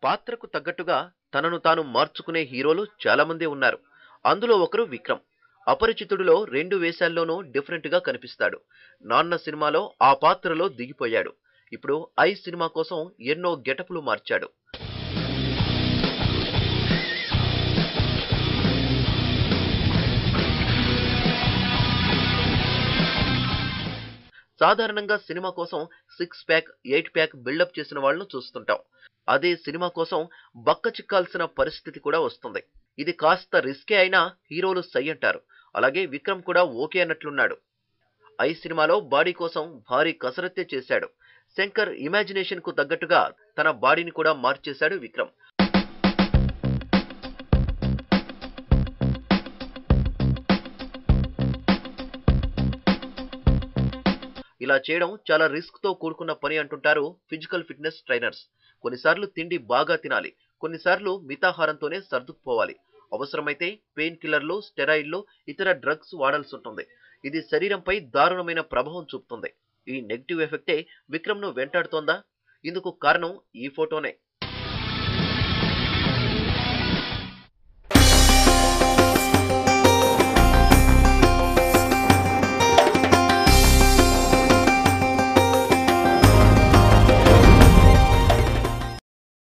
పాత్రకు తగ్గట్టుగా తనను తాను మార్చుకునే హీరోలు చాలా మందే ఉన్నారు. అందులో ఒకరు విక్రమ్. అపరిచితుడిలో 2 వేషాల్లోనూ డిఫరెంట్ గా కనిపిస్తాడు. నాన్న సినిమాలో ఆ పాత్రలో దిగిపోయాడు. ఇప్పుడు ఐ సినిమా కోసం ఎన్నో గెటప్లు మార్చాడు. సాధారణంగా సినిమా కోసం 6 ప్యాక్ 8 ప్యాక్ బిల్డప్ చేసిన వాళ్ళను చూస్తుంటాం. అదే సినిమా కోసం బక్క చిక్కాల్సిన పరిస్థితి కూడా వస్తుంది. ఇది కాస్త రిస్కే అయినా హీరోలు సై అంటారు. అలాగే విక్రమ్ కూడా ఓకే అన్నట్లున్నాడు. ఐ సినిమాలో బాడీ కోసం భారీ కసరత్తే చేశాడు. శంకర్ ఇమాజినేషన్ కు తగ్గట్టుగా తన బాడీని కూడా మార్చేశాడు విక్రమ్. ఇలా చేయడం చాలా రిస్క్ తో కూడుకున్న పని అంటుంటారు ఫిజికల్ ఫిట్నెస్ ట్రైనర్స్. కొన్నిసార్లు తిండి బాగా తినాలి, కొన్నిసార్లు మితాహారంతోనే సర్దుకుపోవాలి. అవసరమైతే పెయిన్ కిల్లర్లు, స్టెరాయిడ్లు, ఇతర డ్రగ్స్ వాడాల్సి ఉంటుంది. ఇది శరీరంపై దారుణమైన ప్రభావం చూపుతుంది. ఈ నెగిటివ్ ఎఫెక్టే విక్రమ్ ను వెంటాడుతోందా? ఇందుకు కారణం ఈ ఫోటోనే.